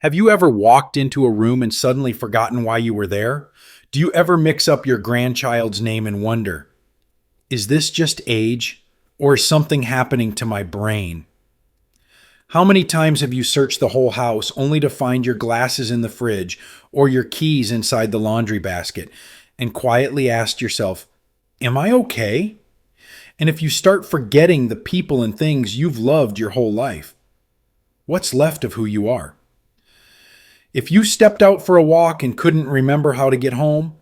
Have you ever walked into a room and suddenly forgotten why you were there? Do you ever mix up your grandchild's name and wonder, is this just age or is something happening to my brain? How many times have you searched the whole house only to find your glasses in the fridge or your keys inside the laundry basket and quietly asked yourself, am I okay? And if you start forgetting the people and things you've loved your whole life, what's left of who you are? If you stepped out for a walk and couldn't remember how to get home,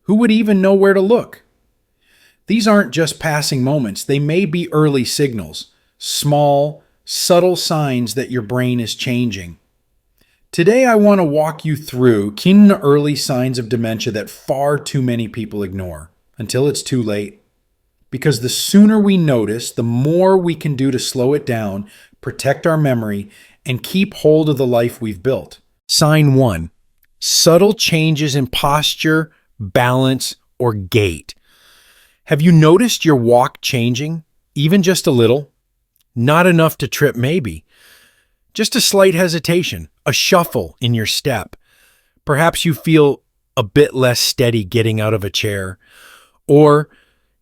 who would even know where to look? These aren't just passing moments. They may be early signals, small, subtle signs that your brain is changing. Today, I want to walk you through keen early signs of dementia that far too many people ignore until it's too late. Because the sooner we notice, the more we can do to slow it down, protect our memory, and keep hold of the life we've built. Sign 1. Subtle changes in posture, balance, or gait. Have you noticed your walk changing, even just a little? Not enough to trip maybe. Just a slight hesitation, a shuffle in your step. Perhaps you feel a bit less steady getting out of a chair, or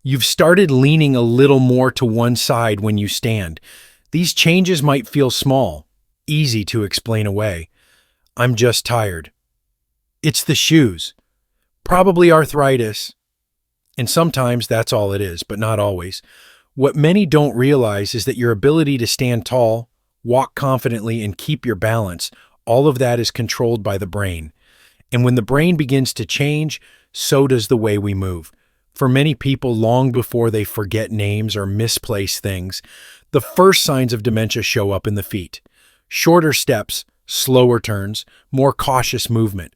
you've started leaning a little more to one side when you stand. These changes might feel small, easy to explain away. I'm just tired. It's the shoes. Probably arthritis. And sometimes that's all it is, but not always. What many don't realize is that your ability to stand tall, walk confidently, and keep your balance, all of that is controlled by the brain. And when the brain begins to change, so does the way we move. For many people, long before they forget names or misplace things, the first signs of dementia show up in the feet. Shorter steps, slower turns, more cautious movement.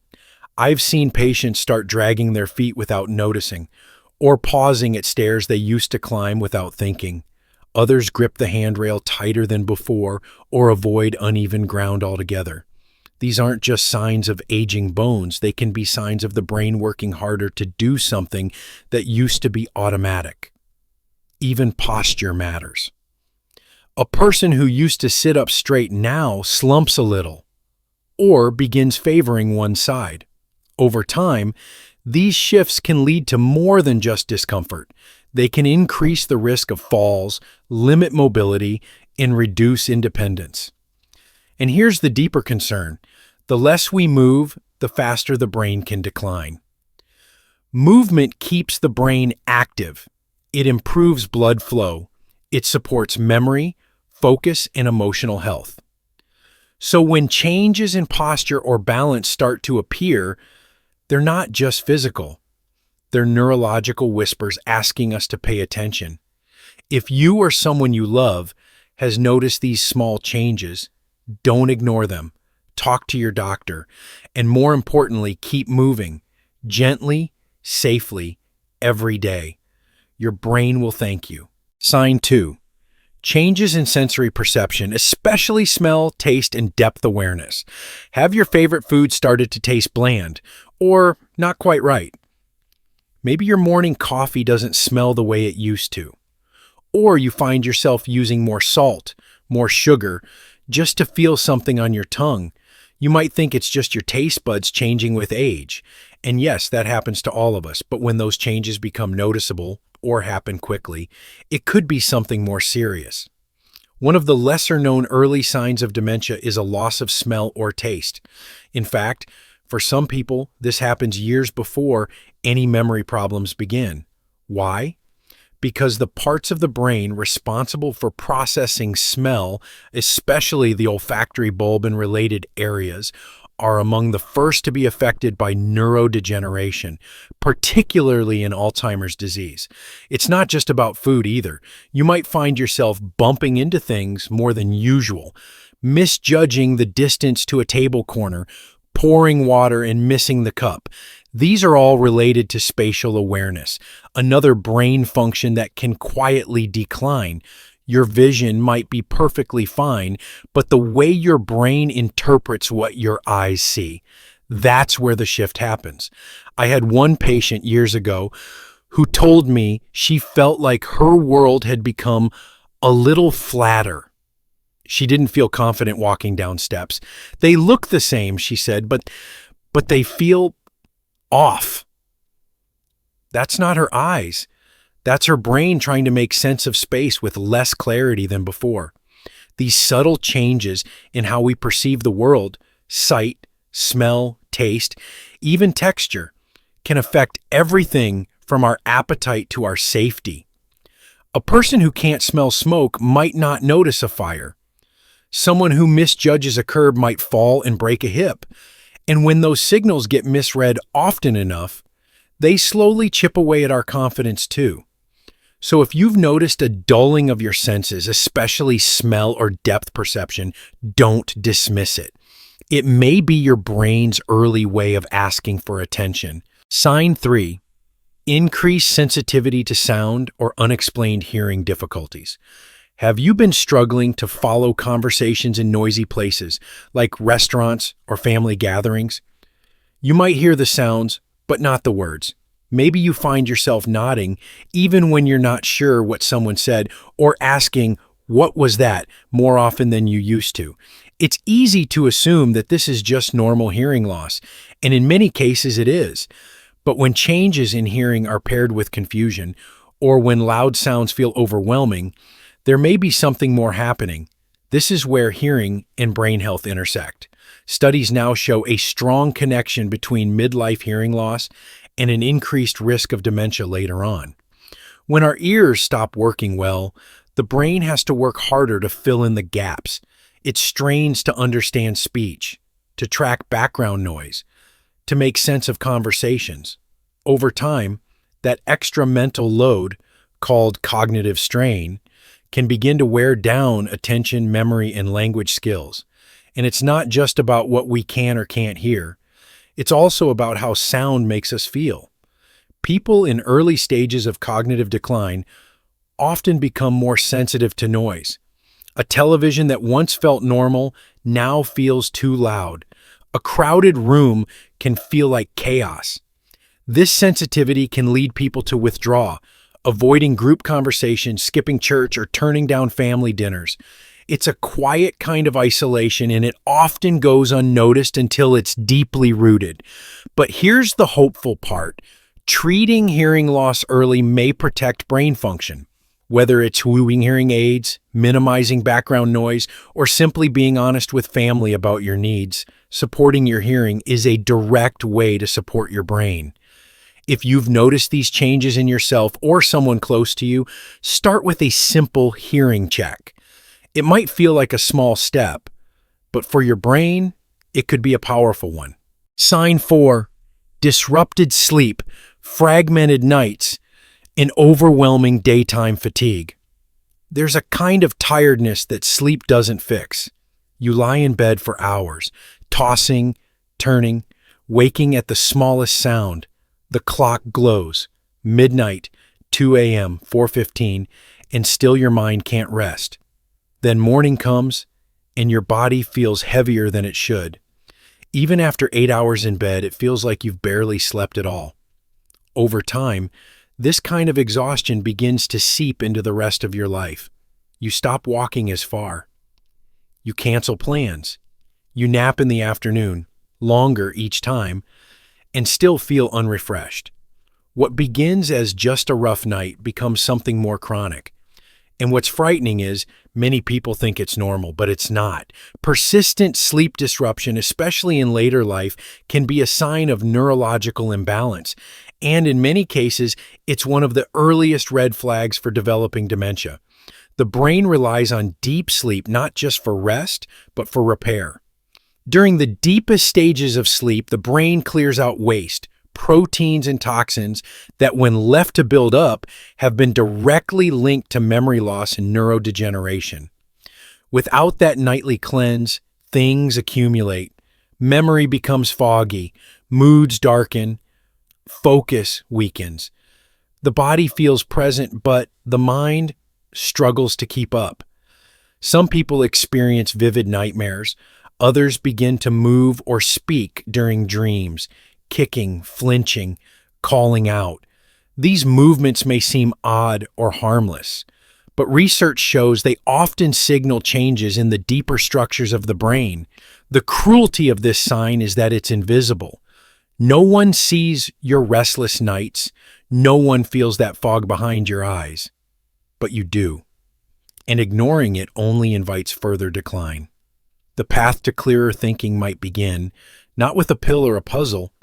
I've seen patients start dragging their feet without noticing, or pausing at stairs they used to climb without thinking. Others grip the handrail tighter than before or avoid uneven ground altogether. These aren't just signs of aging bones, they can be signs of the brain working harder to do something that used to be automatic. Even posture matters. A person who used to sit up straight now slumps a little, or begins favoring one side. Over time, these shifts can lead to more than just discomfort. They can increase the risk of falls, limit mobility, and reduce independence. And here's the deeper concern. The less we move, the faster the brain can decline. Movement keeps the brain active. It improves blood flow. It supports memory, focus, and emotional health. So when changes in posture or balance start to appear, they're not just physical. They're neurological whispers asking us to pay attention. If you or someone you love has noticed these small changes, don't ignore them. Talk to your doctor. And more importantly, keep moving, gently, safely, every day. Your brain will thank you. Sign 2. Changes in sensory perception, especially smell, taste, and depth awareness. Have your favorite food started to taste bland or not quite right? Maybe your morning coffee doesn't smell the way it used to. Or you find yourself using more salt, more sugar, just to feel something on your tongue. You might think it's just your taste buds changing with age. And yes, that happens to all of us, but when those changes become noticeable or happen quickly, it could be something more serious. One of the lesser-known early signs of dementia is a loss of smell or taste. In fact, for some people, this happens years before any memory problems begin. Why? Because the parts of the brain responsible for processing smell, especially the olfactory bulb and related areas, are among the first to be affected by neurodegeneration, particularly in Alzheimer's disease. It's not just about food either. You might find yourself bumping into things more than usual, misjudging the distance to a table corner, pouring water and missing the cup. These are all related to spatial awareness, another brain function that can quietly decline. Your vision might be perfectly fine, but the way your brain interprets what your eyes see, that's where the shift happens. I had one patient years ago who told me she felt like her world had become a little flatter. She didn't feel confident walking down steps. They look the same, she said, but they feel off. That's not her eyes. That's her brain trying to make sense of space with less clarity than before. These subtle changes in how we perceive the world, sight, smell, taste, even texture, can affect everything from our appetite to our safety. A person who can't smell smoke might not notice a fire. Someone who misjudges a curb might fall and break a hip. And when those signals get misread often enough, they slowly chip away at our confidence too. So if you've noticed a dulling of your senses, especially smell or depth perception, don't dismiss it. It may be your brain's early way of asking for attention. Sign 3. Increased sensitivity to sound or unexplained hearing difficulties. Have you been struggling to follow conversations in noisy places, like restaurants or family gatherings? You might hear the sounds, but not the words. Maybe you find yourself nodding even when you're not sure what someone said, or asking, "What was that?" more often than you used to. It's easy to assume that this is just normal hearing loss, and in many cases it is. But when changes in hearing are paired with confusion, or when loud sounds feel overwhelming, there may be something more happening. This is where hearing and brain health intersect. Studies now show a strong connection between midlife hearing loss and an increased risk of dementia later on. When our ears stop working well, the brain has to work harder to fill in the gaps. It strains to understand speech, to track background noise, to make sense of conversations. Over time, that extra mental load, called cognitive strain, can begin to wear down attention, memory, and language skills. And it's not just about what we can or can't hear. It's also about how sound makes us feel. People in early stages of cognitive decline often become more sensitive to noise. A television that once felt normal now feels too loud. A crowded room can feel like chaos. This sensitivity can lead people to withdraw, avoiding group conversations, skipping church, or turning down family dinners. It's a quiet kind of isolation, and it often goes unnoticed until it's deeply rooted. But here's the hopeful part. Treating hearing loss early may protect brain function. Whether it's wooing hearing aids, minimizing background noise, or simply being honest with family about your needs, supporting your hearing is a direct way to support your brain. If you've noticed these changes in yourself or someone close to you, start with a simple hearing check. It might feel like a small step, but for your brain, it could be a powerful one. Sign 4. Disrupted sleep, fragmented nights, and overwhelming daytime fatigue. There's a kind of tiredness that sleep doesn't fix. You lie in bed for hours, tossing, turning, waking at the smallest sound. The clock glows. Midnight, 2 a.m., 4:15, and still your mind can't rest. Then morning comes, and your body feels heavier than it should. Even after 8 hours in bed, it feels like you've barely slept at all. Over time, this kind of exhaustion begins to seep into the rest of your life. You stop walking as far. You cancel plans. You nap in the afternoon, longer each time, and still feel unrefreshed. What begins as just a rough night becomes something more chronic. And what's frightening is many people think it's normal, but it's not. Persistent sleep disruption, especially in later life, can be a sign of neurological imbalance. And in many cases, it's one of the earliest red flags for developing dementia. The brain relies on deep sleep not just for rest, but for repair. During the deepest stages of sleep, the brain clears out waste, proteins and toxins that, when left to build up, have been directly linked to memory loss and neurodegeneration. Without that nightly cleanse, things accumulate. Memory becomes foggy, moods darken, focus weakens. The body feels present, but the mind struggles to keep up. Some people experience vivid nightmares. Others begin to move or speak during dreams, kicking, flinching, calling out. These movements may seem odd or harmless, but research shows they often signal changes in the deeper structures of the brain. The cruelty of this sign is that it's invisible. No one sees your restless nights. No one feels that fog behind your eyes. But you do. And ignoring it only invites further decline. The path to clearer thinking might begin, not with a pill or a puzzle,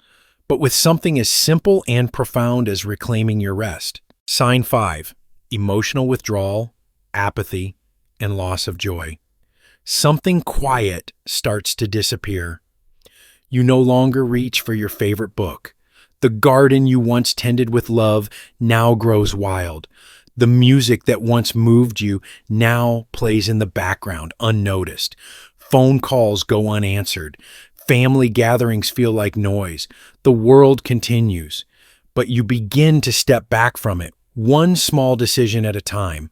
but with something as simple and profound as reclaiming your rest. Sign 5. Emotional withdrawal, apathy, and loss of joy. Something quiet starts to disappear. You no longer reach for your favorite book. The garden you once tended with love now grows wild. The music that once moved you now plays in the background, unnoticed. Phone calls go unanswered. Family gatherings feel like noise. The world continues, but you begin to step back from it, one small decision at a time.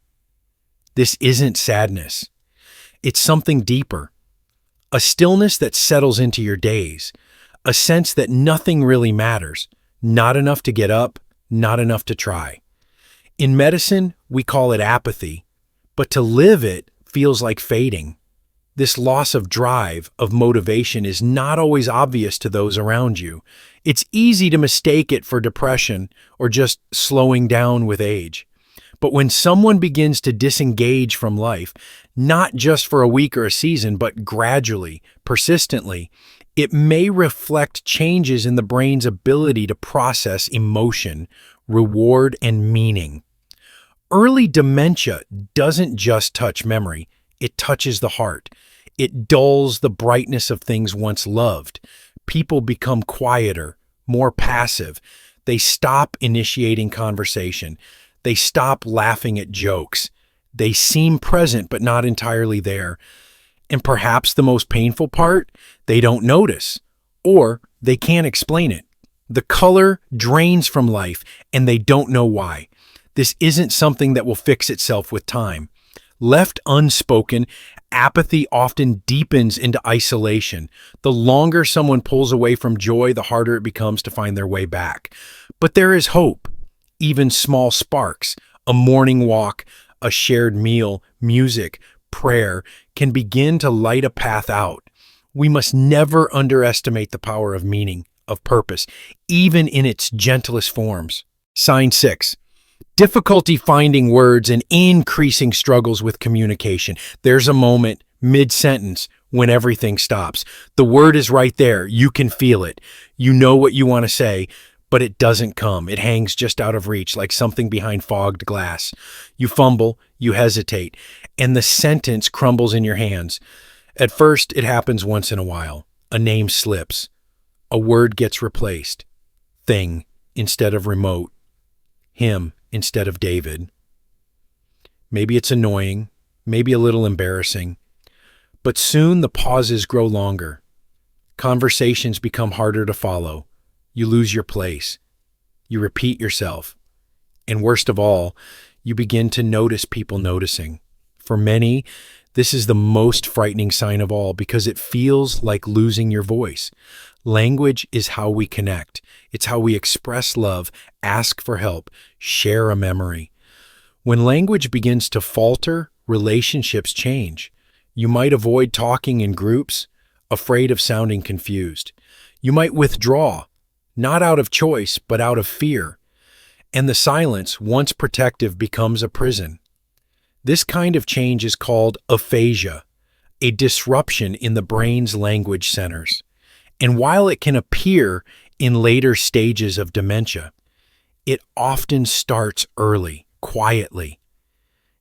This isn't sadness. It's something deeper. A stillness that settles into your days. A sense that nothing really matters. Not enough to get up, not enough to try. In medicine, we call it apathy, but to live it feels like fading. This loss of drive, of motivation, is not always obvious to those around you. It's easy to mistake it for depression or just slowing down with age. But when someone begins to disengage from life, not just for a week or a season, but gradually, persistently, it may reflect changes in the brain's ability to process emotion, reward, and meaning. Early dementia doesn't just touch memory, it touches the heart. It dulls the brightness of things once loved. People become quieter, more passive. They stop initiating conversation. They stop laughing at jokes. They seem present but not entirely there. And perhaps the most painful part, they don't notice, or they can't explain it. The color drains from life, and they don't know why. This isn't something that will fix itself with time. Left unspoken, apathy often deepens into isolation. The longer someone pulls away from joy, the harder it becomes to find their way back. But there is hope. Even small sparks, a morning walk, a shared meal, music, prayer can begin to light a path out. We must never underestimate the power of meaning, of purpose, even in its gentlest forms. Sign 6. Difficulty finding words and increasing struggles with communication. There's a moment, mid-sentence, when everything stops. The word is right there. You can feel it. You know what you want to say, but it doesn't come. It hangs just out of reach, like something behind fogged glass. You fumble, you hesitate, and the sentence crumbles in your hands. At first, it happens once in a while. A name slips. A word gets replaced. Thing instead of remote. Him instead of David. Maybe it's annoying, maybe a little embarrassing, but soon the pauses grow longer. Conversations become harder to follow. You lose your place. You repeat yourself. And worst of all, you begin to notice people noticing. For many, this is the most frightening sign of all because it feels like losing your voice. Language is how we connect. It's how we express love, ask for help, share a memory. When language begins to falter, relationships change. You might avoid talking in groups, afraid of sounding confused. You might withdraw, not out of choice, but out of fear. And the silence, once protective, becomes a prison. This kind of change is called aphasia, a disruption in the brain's language centers. And while it can appear in later stages of dementia, it often starts early, quietly.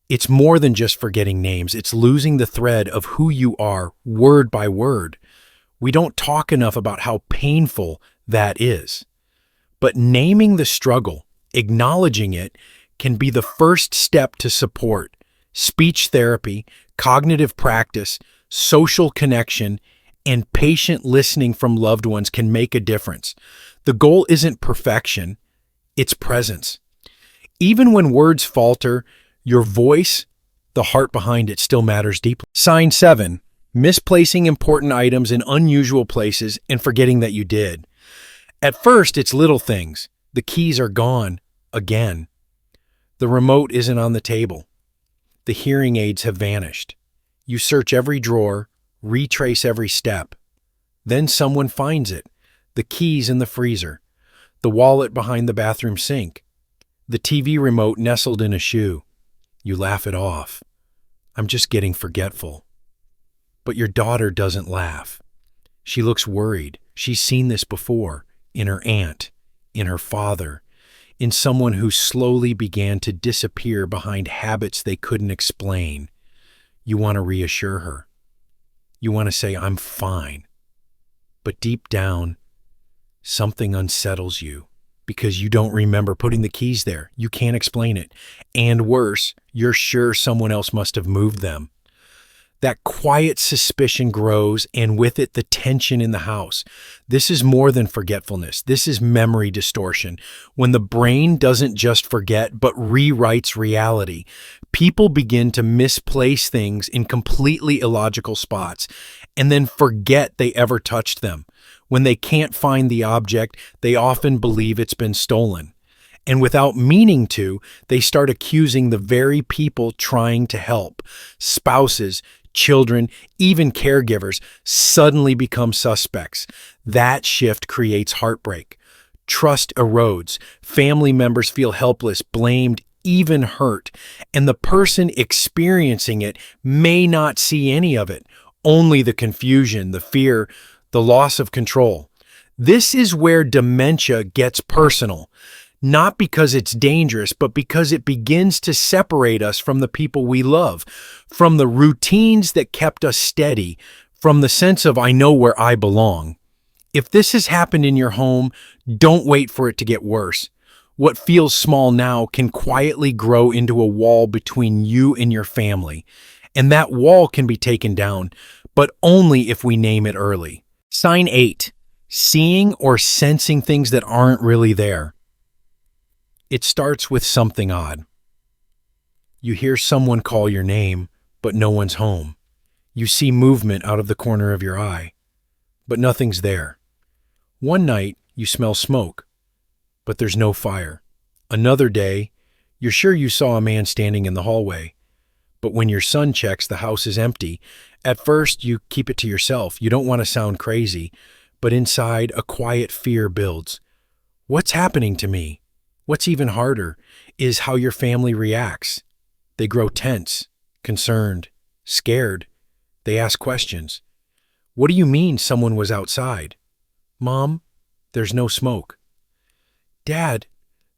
It's more than just forgetting names. It's losing the thread of who you are, word by word. We don't talk enough about how painful that is. But naming the struggle, acknowledging it, can be the first step to support. Speech therapy, cognitive practice, social connection, and patient listening from loved ones can make a difference. The goal isn't perfection, it's presence. Even when words falter, your voice, the heart behind it, still matters deeply. Sign 7. Misplacing important items in unusual places and forgetting that you did. At first, it's little things. The keys are gone again. The remote isn't on the table. The hearing aids have vanished. You search every drawer, retrace every step. Then someone finds it. The keys in the freezer, the wallet behind the bathroom sink, the TV remote nestled in a shoe. You laugh it off. I'm just getting forgetful. But your daughter doesn't laugh. She looks worried. She's seen this before, in her aunt, in her father, in someone who slowly began to disappear behind habits they couldn't explain. You want to reassure her. You want to say, I'm fine. But deep down, something unsettles you because you don't remember putting the keys there. You can't explain it. And worse, you're sure someone else must have moved them. That quiet suspicion grows, and with it, the tension in the house. This is more than forgetfulness. This is memory distortion. When the brain doesn't just forget, but rewrites reality, people begin to misplace things in completely illogical spots and then forget they ever touched them. When they can't find the object, they often believe it's been stolen. And without meaning to, they start accusing the very people trying to help. Spouses, children, even caregivers suddenly become suspects. That shift creates heartbreak. Trust erodes. Family members feel helpless, blamed, even hurt. And the person experiencing it may not see any of it, only the confusion, the fear, the loss of control. This is where dementia gets personal. Not because it's dangerous, but because it begins to separate us from the people we love, from the routines that kept us steady, from the sense of I know where I belong. If this has happened in your home, don't wait for it to get worse. What feels small now can quietly grow into a wall between you and your family. And that wall can be taken down, but only if we name it early. Sign 8. Seeing or sensing things that aren't really there. It starts with something odd. You hear someone call your name, but no one's home. You see movement out of the corner of your eye, but nothing's there. One night, you smell smoke, but there's no fire. Another day, you're sure you saw a man standing in the hallway, but when your son checks, the house is empty. At first, you keep it to yourself. You don't want to sound crazy, but inside, a quiet fear builds. What's happening to me? What's even harder is how your family reacts. They grow tense, concerned, scared. They ask questions. What do you mean someone was outside? Mom, there's no smoke. Dad,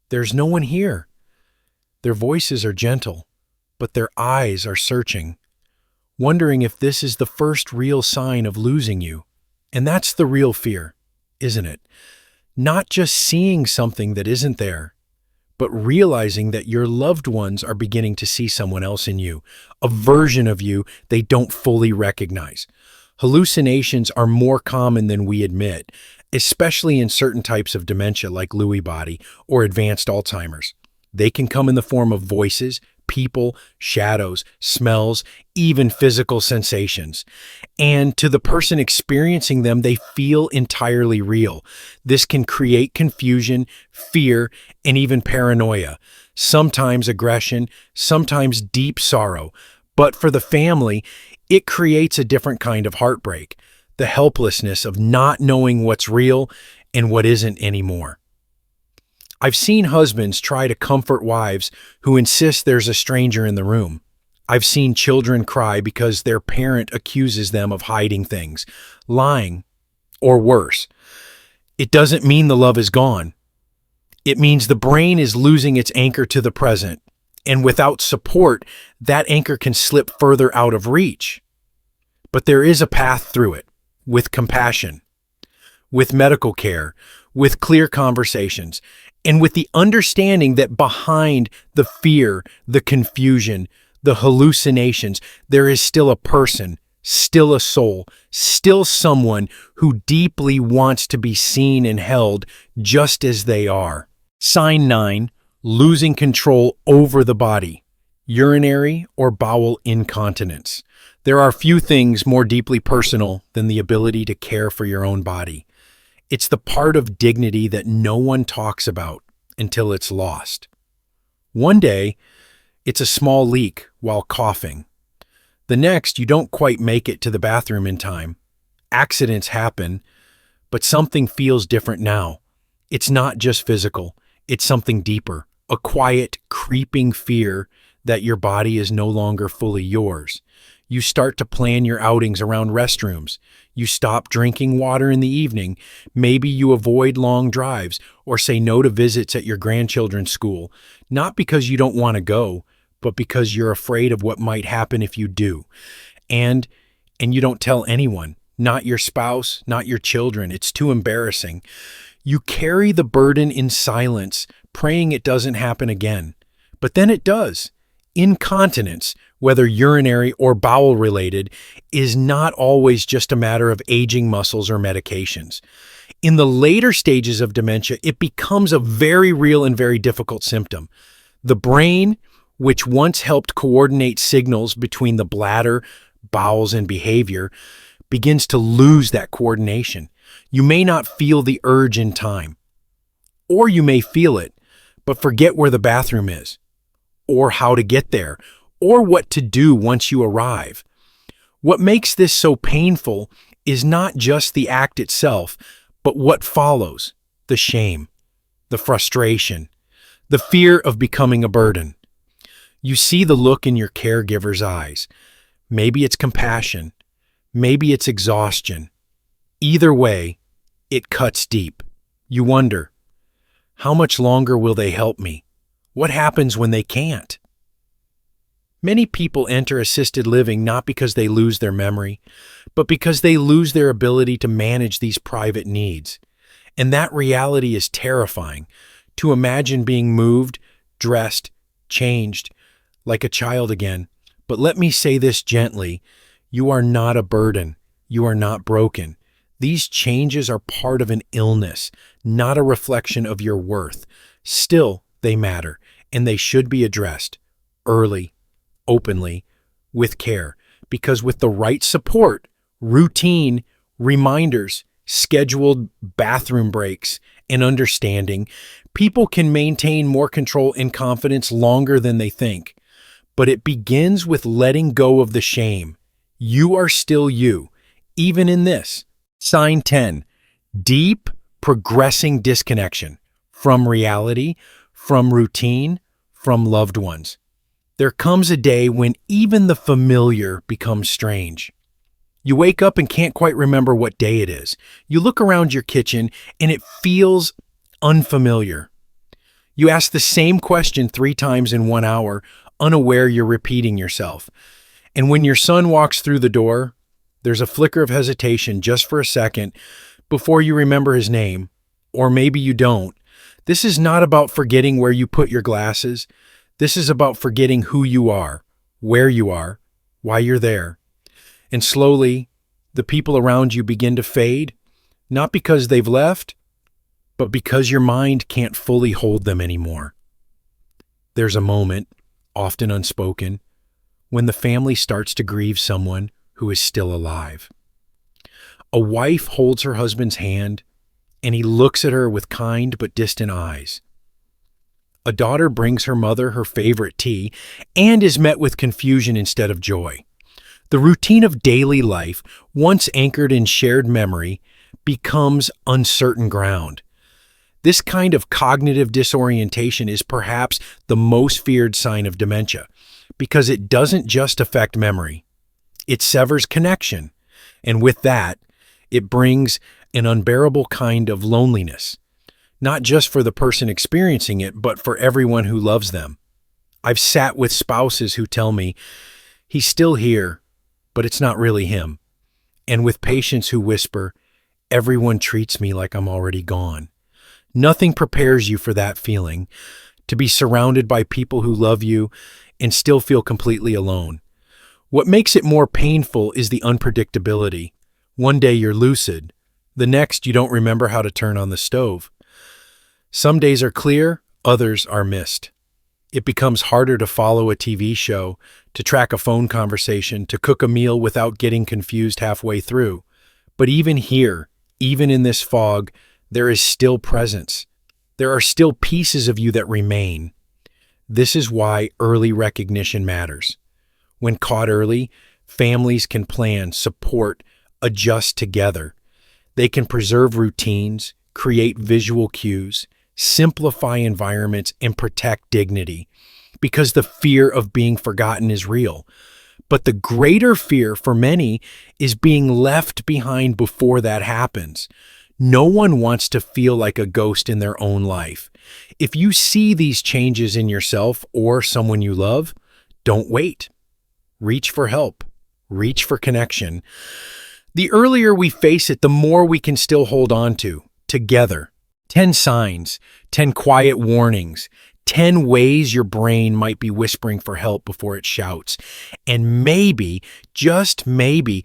there's no one here. Their voices are gentle, but their eyes are searching, wondering if this is the first real sign of losing you. And that's the real fear, isn't it? Not just seeing something that isn't there, but realizing that your loved ones are beginning to see someone else in you, a version of you they don't fully recognize. Hallucinations are more common than we admit, especially in certain types of dementia like Lewy body or advanced Alzheimer's. They can come in the form of voices, people, shadows, smells, even physical sensations. And to the person experiencing them, they feel entirely real. This can create confusion, fear, and even paranoia, sometimes aggression, sometimes deep sorrow. But for the family, it creates a different kind of heartbreak, the helplessness of not knowing what's real and what isn't anymore. I've seen husbands try to comfort wives who insist there's a stranger in the room. I've seen children cry because their parent accuses them of hiding things, lying, or worse. It doesn't mean the love is gone. It means the brain is losing its anchor to the present, and without support, that anchor can slip further out of reach. But there is a path through it, with compassion, with medical care, with clear conversations, and with the understanding that behind the fear, the confusion, the hallucinations, there is still a person, still a soul, still someone who deeply wants to be seen and held just as they are. Sign 9, losing control over the body, urinary or bowel incontinence. There are few things more deeply personal than the ability to care for your own body. It's the part of dignity that no one talks about until it's lost. One day, It's a small leak while coughing. The next, you don't quite make it to the bathroom in time. Accidents happen, but something feels different now. It's not just physical, it's something deeper, a quiet, creeping fear that your body is no longer fully yours. You start to plan your outings around restrooms. You stop drinking water in the evening. Maybe you avoid long drives or say no to visits at your grandchildren's school, not because you don't want to go, but because you're afraid of what might happen if you do. And you don't tell anyone, not your spouse, not your children. It's too embarrassing. You carry the burden in silence, praying it doesn't happen again. But then it does. Incontinence, whether urinary or bowel related, is not always just a matter of aging muscles or medications. In the later stages of dementia, it becomes a very real and very difficult symptom. The brain, which once helped coordinate signals between the bladder, bowels, and behavior, begins to lose that coordination. You may not feel the urge in time, or you may feel it, but forget where the bathroom is, or how to get there, or what to do once you arrive. What makes this so painful is not just the act itself, but what follows: the shame, the frustration, the fear of becoming a burden. You see the look in your caregiver's eyes. Maybe it's compassion, maybe it's exhaustion. Either way, it cuts deep. You wonder, how much longer will they help me? What happens when they can't? Many people enter assisted living not because they lose their memory, but because they lose their ability to manage these private needs. And that reality is terrifying. To imagine being moved, dressed, changed, like a child again. But let me say this gently, you are not a burden. You are not broken. These changes are part of an illness, not a reflection of your worth. Still, they matter, and they should be addressed early, openly, with care, because with the right support, routine, reminders, scheduled bathroom breaks, and understanding, people can maintain more control and confidence longer than they think. But it begins with letting go of the shame. You are still you, even in this. Sign 10, deep, progressing disconnection from reality, from routine, from loved ones. There comes a day when even the familiar becomes strange. You wake up and can't quite remember what day it is. You look around your kitchen and it feels unfamiliar. You ask the same question 3 times in 1 hour, unaware you're repeating yourself. And when your son walks through the door, there's a flicker of hesitation just for a second before you remember his name, or maybe you don't. This is not about forgetting where you put your glasses. This is about forgetting who you are, where you are, why you're there. And slowly, the people around you begin to fade, not because they've left, but because your mind can't fully hold them anymore. There's a moment, often unspoken, when the family starts to grieve someone who is still alive. A wife holds her husband's hand, and he looks at her with kind but distant eyes. A daughter brings her mother her favorite tea and is met with confusion instead of joy. The routine of daily life, once anchored in shared memory, becomes uncertain ground. This kind of cognitive disorientation is perhaps the most feared sign of dementia, because it doesn't just affect memory. It severs connection, and with that, it brings an unbearable kind of loneliness, not just for the person experiencing it, but for everyone who loves them. I've sat with spouses who tell me, he's still here, but it's not really him. And with patients who whisper, everyone treats me like I'm already gone. Nothing prepares you for that feeling, to be surrounded by people who love you and still feel completely alone. What makes it more painful is the unpredictability. One day you're lucid, the next you don't remember how to turn on the stove. Some days are clear, others are missed. It becomes harder to follow a TV show, to track a phone conversation, to cook a meal without getting confused halfway through. But even here, even in this fog, there is still presence. There are still pieces of you that remain. This is why early recognition matters. When caught early, families can plan, support, adjust together. They can preserve routines, create visual cues, simplify environments, and protect dignity, because the fear of being forgotten is real. But the greater fear for many is being left behind before that happens. No one wants to feel like a ghost in their own life. If you see these changes in yourself or someone you love, don't wait. Reach for help. Reach for connection. The earlier we face it, the more we can still hold on to, together. 10 signs, 10 quiet warnings, 10 ways your brain might be whispering for help before it shouts. And maybe, just maybe,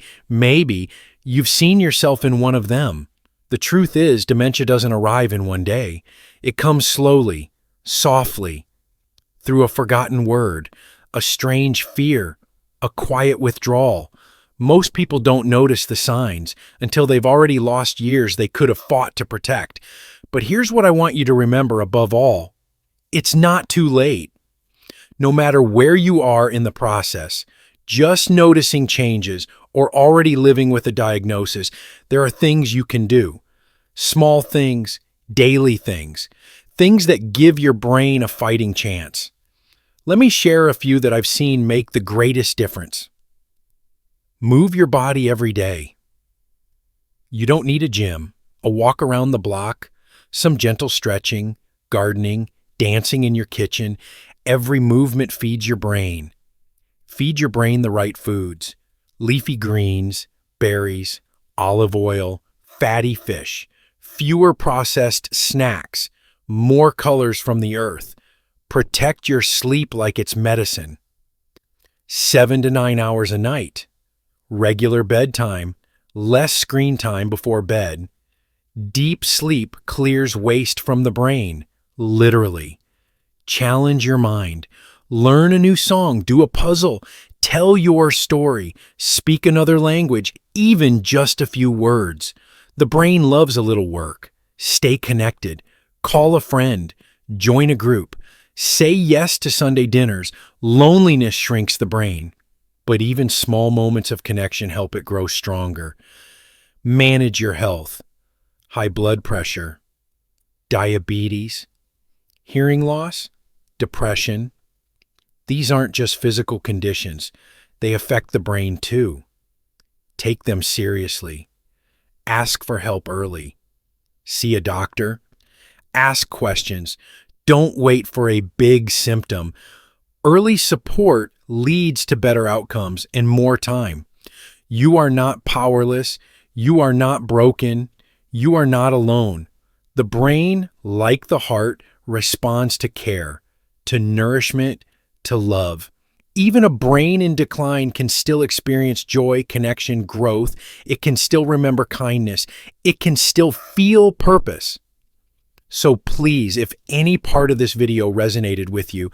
you've seen yourself in one of them. The truth is, dementia doesn't arrive in one day. It comes slowly, softly, through a forgotten word, a strange fear, a quiet withdrawal. Most people don't notice the signs until they've already lost years they could have fought to protect. But here's what I want you to remember above all. It's not too late. No matter where you are in the process, just noticing changes or already living with a diagnosis, there are things you can do. Small things, daily things, things that give your brain a fighting chance. Let me share a few that I've seen make the greatest difference. Move your body every day. You don't need a gym, a walk around the block, some gentle stretching, gardening, dancing in your kitchen. Every movement feeds your brain. Feed your brain the right foods: leafy greens, berries, olive oil, fatty fish, fewer processed snacks, more colors from the earth. Protect your sleep like it's medicine. 7 to 9 hours a night. Regular bedtime, less screen time before bed. Deep sleep clears waste from the brain, literally. Challenge your mind. Learn a new song, do a puzzle, tell your story, speak another language, even just a few words. The brain loves a little work. Stay connected. Call a friend. Join a group. Say yes to Sunday dinners. Loneliness shrinks the brain, but even small moments of connection help it grow stronger. Manage your health. High blood pressure, diabetes, hearing loss, depression. These aren't just physical conditions. They affect the brain too. Take them seriously. Ask for help early. See a doctor. Ask questions. Don't wait for a big symptom. Early support leads to better outcomes and more time. You are not powerless. You are not broken. You are not alone. The brain, like the heart, responds to care, to nourishment, to love. Even a brain in decline can still experience joy, connection, growth. It can still remember kindness. It can still feel purpose. So please, if any part of this video resonated with you,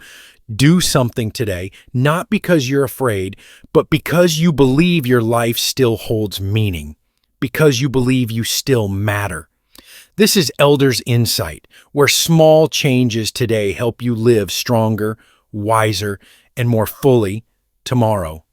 do something today, not because you're afraid, but because you believe your life still holds meaning, because you believe you still matter. This is Elders Insight, where small changes today help you live stronger, wiser, and more fully tomorrow.